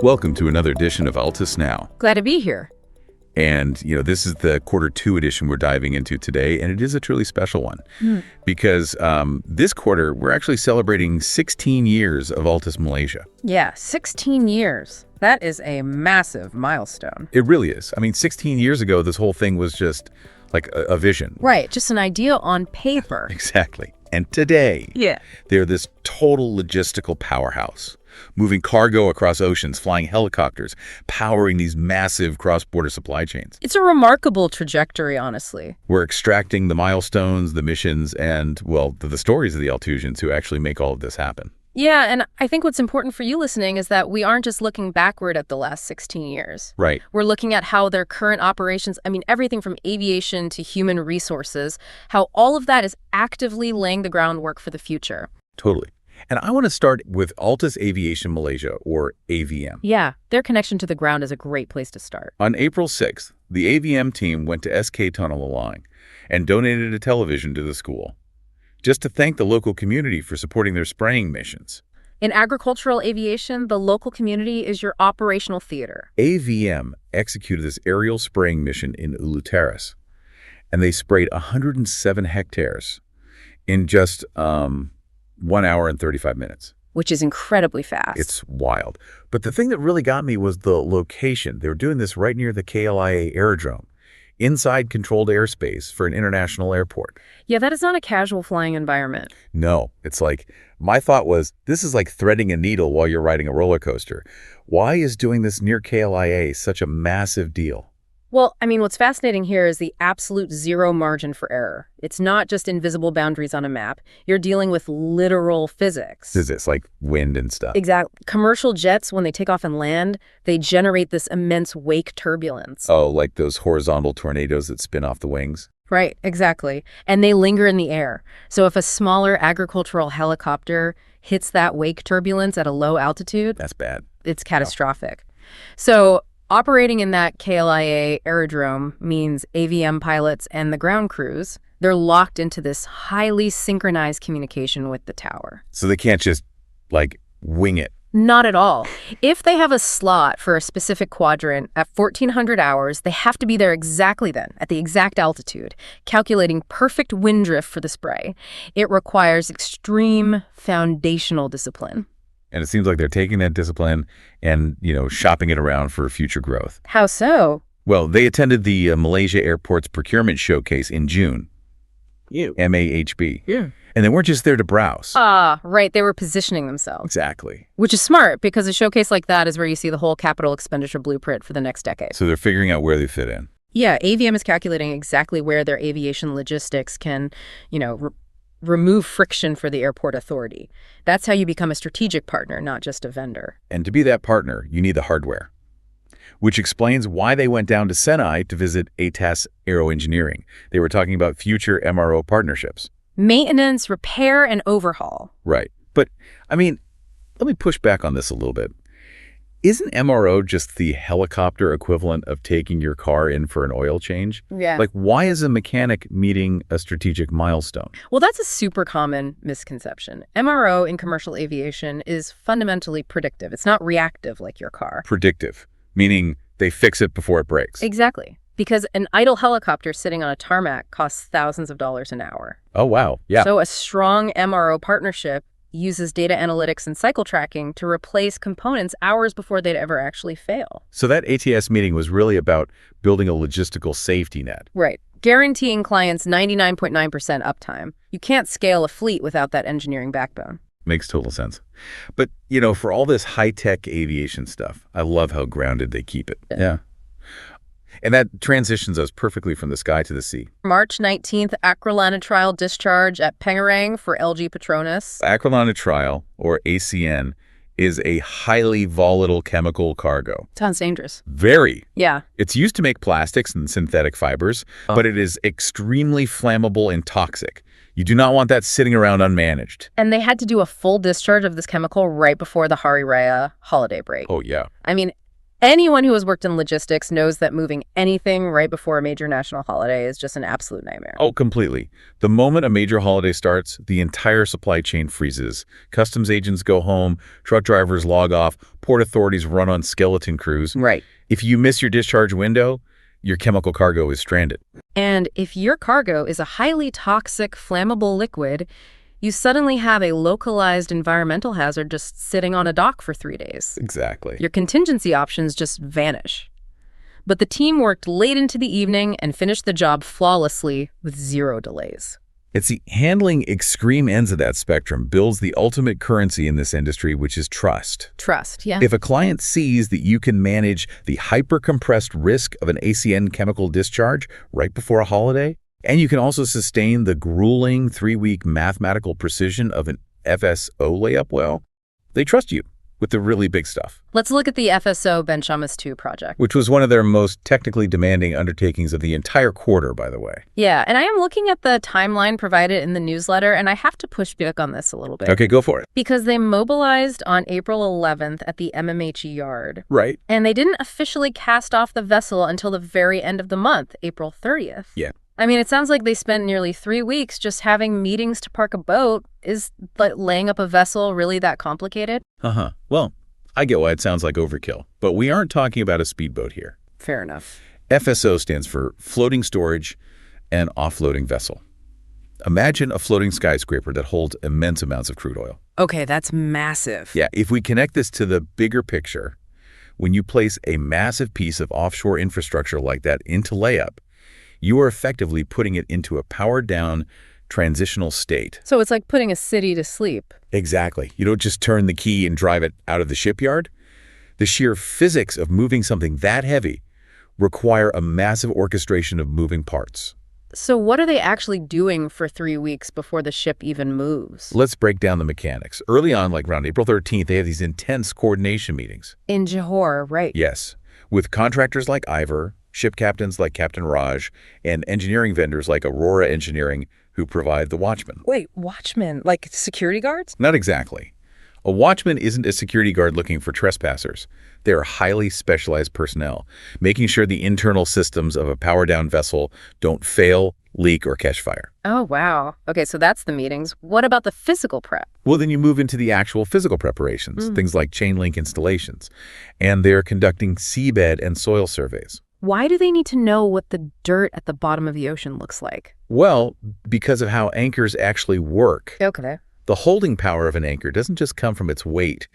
Welcome to another edition of ALTUS Now. Glad to be here. And, this is the Q2 edition we're diving into today, and it is a truly special one. Because this quarter, we're actually celebrating 16 years of ALTUS Malaysia. Yeah, 16 years. That is a massive milestone. It really is. I mean, 16 years ago, this whole thing was just like a vision. Right, just an idea on paper. Exactly. And today, they're this total logistical powerhouse, moving cargo across oceans, flying helicopters, powering these massive cross-border supply chains. It's a remarkable trajectory, honestly. We're extracting the milestones, the missions, and, well, the stories of the Altusians who actually make all of this happen. Yeah, and I think what's important for you listening is that we aren't just looking backward at the last 16 years. Right. We're looking at how their current operations, everything from aviation to human resources, how all of that is actively laying the groundwork for the future. Totally. And I want to start with ALTUS Aviation Malaysia, or AVM. Yeah, their connection to the ground is a great place to start. On April 6th, the AVM team went to SK Tunnel Along and donated a television to the school, just to thank the local community for supporting their spraying missions. In agricultural aviation, the local community is your operational theater. AVM executed this aerial spraying mission in Ulu Terrace, and they sprayed 107 hectares in just 1 hour and 35 minutes. Which is incredibly fast. It's wild. But the thing that really got me was the location. They were doing this right near the KLIA aerodrome, inside controlled airspace for an international airport. Yeah, that is not a casual flying environment. No, it's like, my thought was, this is like threading a needle while you're riding a roller coaster. Why is doing this near KLIA such a massive deal? Well, what's fascinating here is the absolute zero margin for error. It's not just invisible boundaries on a map. You're dealing with literal physics. Physics, like wind and stuff. Exactly. Commercial jets, when they take off and land, they generate this immense wake turbulence. Oh, like those horizontal tornadoes that spin off the wings? Right, exactly. And they linger in the air. So if a smaller agricultural helicopter hits that wake turbulence at a low altitude, That's bad. It's catastrophic. So operating in that KLIA aerodrome means AVM pilots and the ground crews, they're locked into this highly synchronized communication with the tower. So they can't just, wing it. Not at all. If they have a slot for a specific quadrant at 1400 hours, they have to be there exactly then, at the exact altitude, calculating perfect wind drift for the spray. It requires extreme foundational discipline. And it seems like they're taking that discipline and, shopping it around for future growth. How so? Well, they attended the Malaysia Airport's procurement showcase in June. MAHB. Yeah. And they weren't just there to browse. Right. They were positioning themselves. Exactly. Which is smart, because a showcase like that is where you see the whole capital expenditure blueprint for the next decade. So they're figuring out where they fit in. Yeah, AVM is calculating exactly where their aviation logistics can, remove friction for the airport authority. That's how you become a strategic partner, not just a vendor. And to be that partner, you need the hardware, which explains why they went down to Senai to visit ATAS Aero Engineering. They were talking about future MRO partnerships. Maintenance, repair, and overhaul. Right. But, let me push back on this a little bit. Isn't MRO just the helicopter equivalent of taking your car in for an oil change? Yeah. Why is a mechanic meeting a strategic milestone? Well, that's a super common misconception. MRO in commercial aviation is fundamentally predictive. It's not reactive like your car. Predictive, meaning they fix it before it breaks. Exactly. Because an idle helicopter sitting on a tarmac costs thousands of dollars an hour. Oh, wow. Yeah. So a strong MRO partnership uses data analytics and cycle tracking to replace components hours before they'd ever actually fail. So that ATS meeting was really about building a logistical safety net. Right. Guaranteeing clients 99.9% uptime. You can't scale a fleet without that engineering backbone. Makes total sense. But, for all this high-tech aviation stuff, I love how grounded they keep it. Yeah. And that transitions us perfectly from the sky to the sea. March 19th, acrylonitrile discharge at Pengerang for LG Petronas. Acrylonitrile, or ACN, is a highly volatile chemical cargo. Sounds dangerous. Very. Yeah. It's used to make plastics and synthetic fibers, but it is extremely flammable and toxic. You do not want that sitting around unmanaged. And they had to do a full discharge of this chemical right before the Hari Raya holiday break. Oh, yeah. Anyone who has worked in logistics knows that moving anything right before a major national holiday is just an absolute nightmare. Oh, completely. The moment a major holiday starts, the entire supply chain freezes. Customs agents go home, truck drivers log off, port authorities run on skeleton crews. Right. If you miss your discharge window, your chemical cargo is stranded. And if your cargo is a highly toxic, flammable liquid, you suddenly have a localized environmental hazard just sitting on a dock for 3 days. Exactly. Your contingency options just vanish. But the team worked late into the evening and finished the job flawlessly with 0 delays. It's the handling extreme ends of that spectrum builds the ultimate currency in this industry, which is trust. Trust, yeah. If a client sees that you can manage the hyper-compressed risk of an ACN chemical discharge right before a holiday, and you can also sustain the grueling 3-week mathematical precision of an FSO layup well, they trust you with the really big stuff. Let's look at the FSO Ben Chamas 2 project. Which was one of their most technically demanding undertakings of the entire quarter, by the way. Yeah, and I am looking at the timeline provided in the newsletter, and I have to push back on this a little bit. Okay, go for it. Because they mobilized on April 11th at the MMH yard. Right. And they didn't officially cast off the vessel until the very end of the month, April 30th. Yeah. I mean, it sounds like they spent nearly 3 weeks just having meetings to park a boat. Is laying up a vessel really that complicated? Uh-huh. Well, I get why it sounds like overkill, but we aren't talking about a speedboat here. Fair enough. FSO stands for Floating Storage and Offloading Vessel. Imagine a floating skyscraper that holds immense amounts of crude oil. Okay, that's massive. Yeah, if we connect this to the bigger picture, when you place a massive piece of offshore infrastructure like that into layup, you are effectively putting it into a powered-down transitional state. So it's like putting a city to sleep. Exactly. You don't just turn the key and drive it out of the shipyard. The sheer physics of moving something that heavy require a massive orchestration of moving parts. So what are they actually doing for 3 weeks before the ship even moves? Let's break down the mechanics. Early on, like around April 13th, they have these intense coordination meetings. In Johor, right? Yes, with contractors like Ivor, ship captains like Captain Raj, and engineering vendors like Aurora Engineering who provide the watchmen. Wait, watchmen? Like security guards? Not exactly. A watchman isn't a security guard looking for trespassers. They are highly specialized personnel, making sure the internal systems of a power-down vessel don't fail, leak, or catch fire. Oh, wow. Okay, so that's the meetings. What about the physical prep? Well, then you move into the actual physical preparations, things like chain link installations, and they're conducting seabed and soil surveys. Why do they need to know what the dirt at the bottom of the ocean looks like? Well, because of how anchors actually work. Okay. The holding power of an anchor doesn't just come from its weight.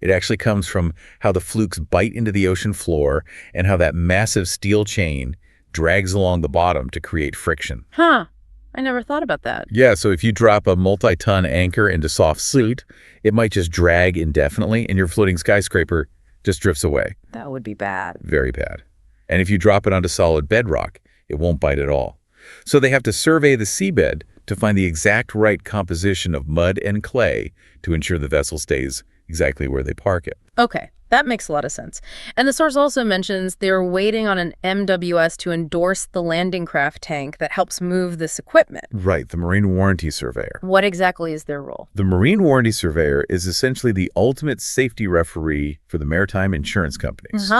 It actually comes from how the flukes bite into the ocean floor and how that massive steel chain drags along the bottom to create friction. Huh. I never thought about that. Yeah, so if you drop a multi-ton anchor into soft sleet, it might just drag indefinitely and your floating skyscraper just drifts away. That would be bad. Very bad. And if you drop it onto solid bedrock, it won't bite at all. So they have to survey the seabed to find the exact right composition of mud and clay to ensure the vessel stays exactly where they park it. Okay, that makes a lot of sense. And the source also mentions they're waiting on an MWS to endorse the landing craft tank that helps move this equipment. Right, the Marine Warranty Surveyor. What exactly is their role? The Marine Warranty Surveyor is essentially the ultimate safety referee for the maritime insurance companies.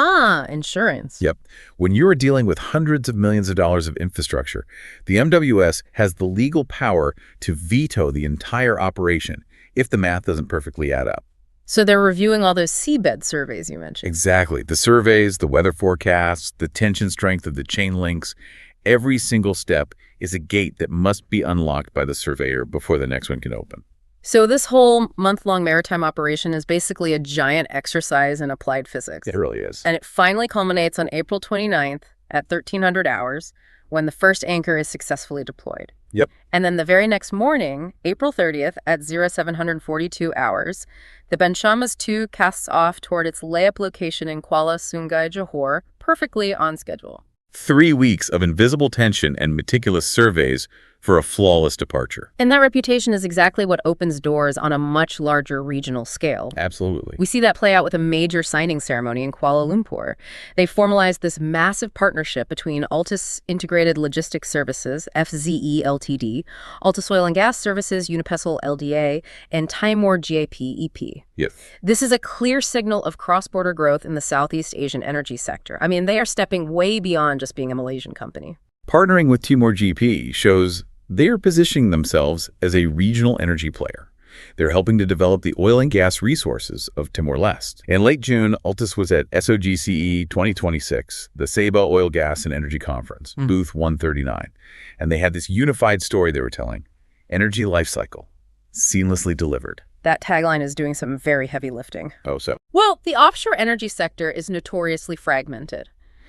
Insurance. Yep. When you are dealing with hundreds of millions of dollars of infrastructure, the MWS has the legal power to veto the entire operation if the math doesn't perfectly add up. So they're reviewing all those seabed surveys you mentioned. Exactly. The surveys, the weather forecasts, the tension strength of the chain links, every single step is a gate that must be unlocked by the surveyor before the next one can open. So this whole month-long maritime operation is basically a giant exercise in applied physics. It really is. And it finally culminates on April 29th at 1300 hours when the first anchor is successfully deployed. Yep. And then the very next morning, April 30th at 0742 hours, the Ben Chamas 2 casts off toward its layup location in Kuala Sungai, Johor, perfectly on schedule. 3 weeks of invisible tension and meticulous surveys for a flawless departure. And that reputation is exactly what opens doors on a much larger regional scale. Absolutely. We see that play out with a major signing ceremony in Kuala Lumpur. They formalized this massive partnership between ALTUS Integrated Logistics Services, FZE Ltd, ALTUS Oil and Gas Services, Unipesol LDA, and Timor GAP EP. Yes. This is a clear signal of cross-border growth in the Southeast Asian energy sector. I mean, they are stepping way beyond just being a Malaysian company. Partnering with Timor GP shows they are positioning themselves as a regional energy player. They're helping to develop the oil and gas resources of Timor-Leste. In late June, ALTUS was at SOGCE 2026, the Sabah Oil Gas and Energy Conference, booth 139. And they had this unified story they were telling. Energy life cycle, seamlessly delivered. That tagline is doing some very heavy lifting. Oh, so? Well, the offshore energy sector is notoriously fragmented.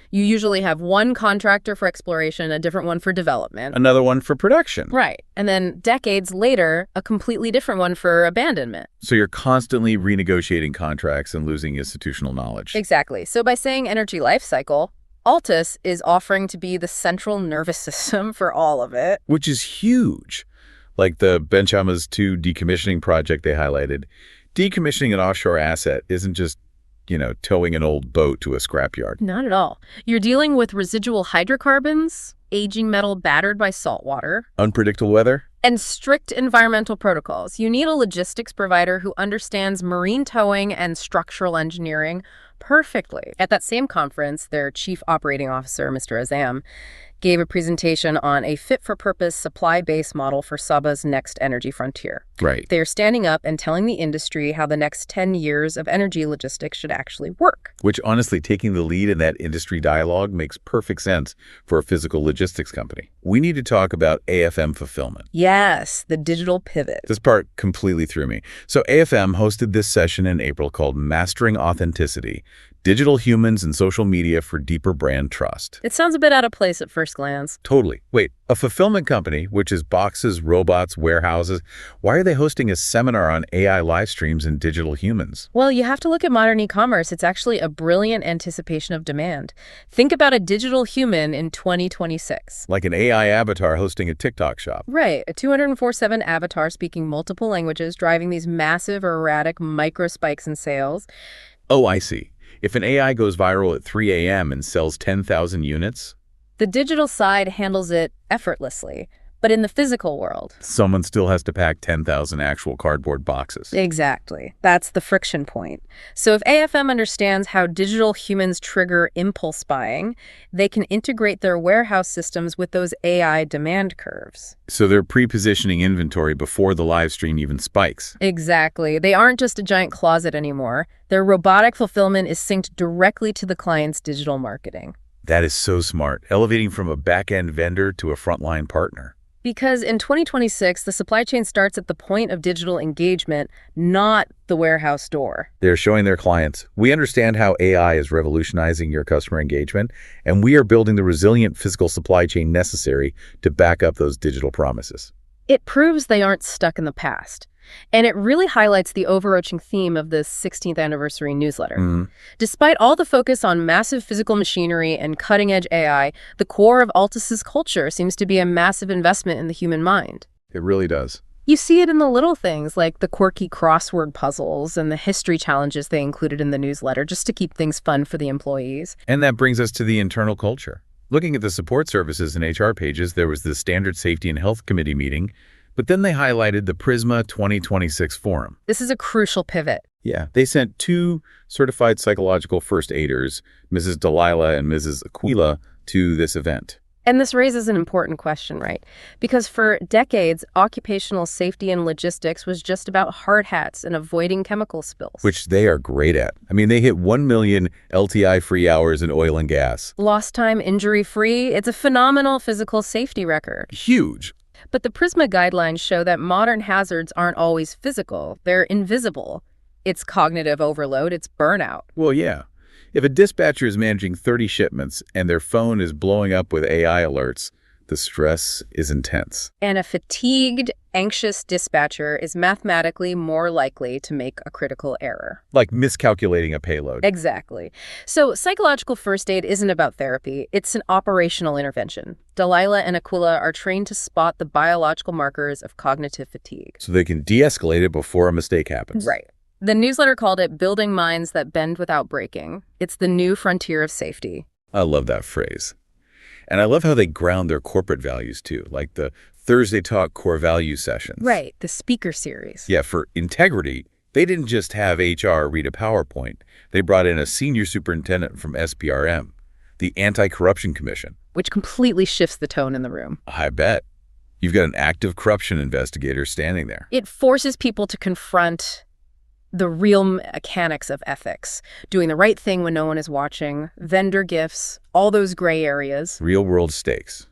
You usually have one contractor for exploration, a different one for development. Another one for production. Right. And then decades later, a completely different one for abandonment. So you're constantly renegotiating contracts and losing institutional knowledge. Exactly. So by saying energy life cycle, ALTUS is offering to be the central nervous system for all of it. Which is huge. Like the Benchamas 2 decommissioning project they highlighted. Decommissioning an offshore asset isn't just towing an old boat to a scrapyard. Not at all. You're dealing with residual hydrocarbons, aging metal battered by salt water, Unpredictable weather? and strict environmental protocols. You need a logistics provider who understands marine towing and structural engineering perfectly. At that same conference, their chief operating officer, Mr. Azam, gave a presentation on a fit-for-purpose supply-based model for Sabah's next energy frontier. Right. They're standing up and telling the industry how the next 10 years of energy logistics should actually work. Which, honestly, taking the lead in that industry dialogue makes perfect sense for a physical logistics company. We need to talk about AFM fulfillment. Yes, the digital pivot. This part completely threw me. So AFM hosted this session in April called Mastering Authenticity, Digital Humans and Social Media for Deeper Brand Trust. It sounds a bit out of place at first glance. Totally. Wait, a fulfillment company, which is boxes, robots, warehouses, why are they hosting a seminar on AI live streams and digital humans? Well, you have to look at modern e-commerce. It's actually a brilliant anticipation of demand. Think about a digital human in 2026. Like an AI avatar hosting a TikTok shop. Right, a 24/7 avatar speaking multiple languages, driving these massive erratic micro spikes in sales. Oh, I see. If an AI goes viral at 3 a.m. and sells 10,000 units, The digital side handles it effortlessly, but in the physical world. someone still has to pack 10,000 actual cardboard boxes. Exactly. That's the friction point. So if AFM understands how digital humans trigger impulse buying, they can integrate their warehouse systems with those AI demand curves. So they're pre-positioning inventory before the live stream even spikes. Exactly. They aren't just a giant closet anymore. Their robotic fulfillment is synced directly to the client's digital marketing. That is so smart, elevating from a back-end vendor to a frontline partner. Because in 2026, the supply chain starts at the point of digital engagement, not the warehouse door. They're showing their clients, we understand how AI is revolutionizing your customer engagement, and we are building the resilient physical supply chain necessary to back up those digital promises. It proves they aren't stuck in the past. And it really highlights the overarching theme of this 16th anniversary newsletter. Despite all the focus on massive physical machinery and cutting-edge AI, the core of ALTUS's culture seems to be a massive investment in the human mind. It really does. You see it in the little things like the quirky crossword puzzles and the history challenges they included in the newsletter just to keep things fun for the employees. And that brings us to the internal culture. Looking at the support services and HR pages, there was the Standard Safety and Health Committee meeting, but then they highlighted the Prisma 2026 forum. This is a crucial pivot. Yeah, they sent 2 certified psychological first aiders, Mrs. Delilah and Mrs. Aquila, to this event. And this raises an important question, right? Because for decades, occupational safety and logistics was just about hard hats and avoiding chemical spills. Which they are great at. I mean, they hit 1 million LTI-free hours in oil and gas. Lost time, injury-free, it's a phenomenal physical safety record. Huge. But the Prisma guidelines show that modern hazards aren't always physical. They're invisible. It's cognitive overload. It's burnout. Well, yeah. If a dispatcher is managing 30 shipments and their phone is blowing up with AI alerts, The stress is intense. And a fatigued, anxious dispatcher is mathematically more likely to make a critical error. Like miscalculating a payload. Exactly. So psychological first aid isn't about therapy. It's an operational intervention. Delilah and Aquila are trained to spot the biological markers of cognitive fatigue. So they can de-escalate it before a mistake happens. Right. The newsletter called it building minds that bend without breaking. It's the new frontier of safety. I love that phrase. And I love how they ground their corporate values too, like the Thursday Talk core value sessions. Right, the speaker series. Yeah, for integrity, they didn't just have HR read a PowerPoint. They brought in a senior superintendent from SPRM, the Anti-Corruption Commission. Which completely shifts the tone in the room. I bet. You've got an active corruption investigator standing there. It forces people to confront the real mechanics of ethics, doing the right thing when no one is watching, vendor gifts, all those gray areas. Real-world stakes.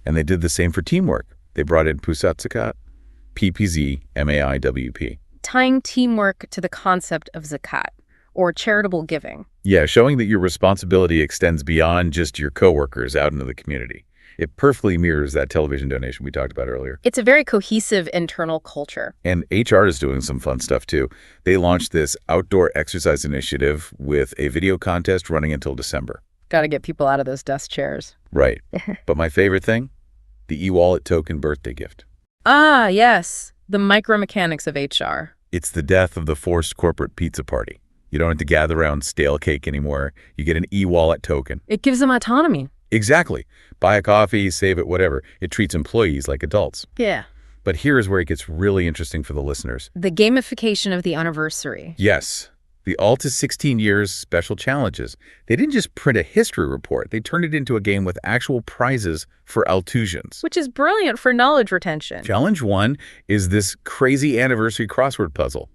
And they did the same for teamwork. They brought in Pusat Zakat, PPZ, MAIWP. Tying teamwork to the concept of zakat, or charitable giving. Yeah, showing that your responsibility extends beyond just your coworkers out into the community. It perfectly mirrors that television donation we talked about earlier. It's a very cohesive internal culture. And HR is doing some fun stuff too. They launched this outdoor exercise initiative with a video contest running until December. Got to get people out of those desk chairs. Right. But my favorite thing? The e-wallet token birthday gift. Ah, yes. The micromechanics of HR. It's the death of the forced corporate pizza party. You don't have to gather around stale cake anymore. You get an e-wallet token. It gives them autonomy. Exactly. Buy a coffee, save it, whatever. It treats employees like adults. Yeah. But here is where it gets really interesting for the listeners. The gamification of the anniversary. Yes. The ALTUS 16 years special challenges. They didn't just print a history report. They turned it into a game with actual prizes for Altusians. Which is brilliant for knowledge retention. Challenge 1 is this crazy anniversary crossword puzzle.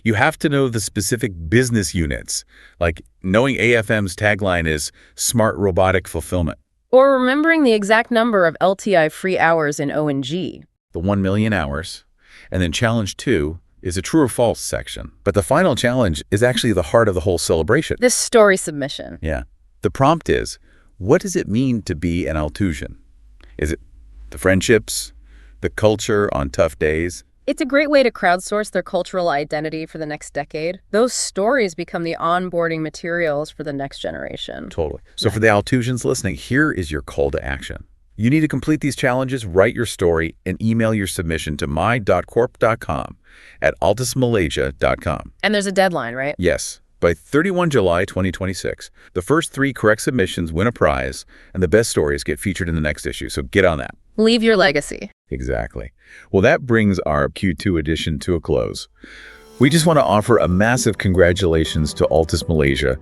You have to know the specific business units, like knowing AFM's tagline is Smart Robotic Fulfillment. Or remembering the exact number of LTI-free hours in O&G. The 1 million hours. And then challenge 2 is a true or false section. But the final challenge is actually the heart of the whole celebration. This story submission. Yeah. The prompt is, what does it mean to be an Altusian? Is it the friendships, the culture on tough days? It's a great way to crowdsource their cultural identity for the next decade. Those stories become the onboarding materials for the next generation. Totally. So for the Altusians listening, here is your call to action. You need to complete these challenges, write your story, and email your submission to my.corp.com@altusmalaysia.com. And there's a deadline, right? Yes. By 31 July 2026. The first 3 correct submissions win a prize, and the best stories get featured in the next issue. So get on that. Leave your legacy. Exactly. Well, that brings our Q2 edition to a close. We just want to offer a massive congratulations to ALTUS Malaysia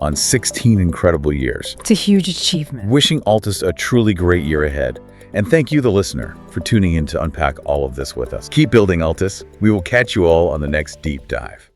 on 16 incredible years. It's a huge achievement. Wishing ALTUS a truly great year ahead. And thank you, the listener, for tuning in to unpack all of this with us. Keep building, ALTUS. We will catch you all on the next deep dive.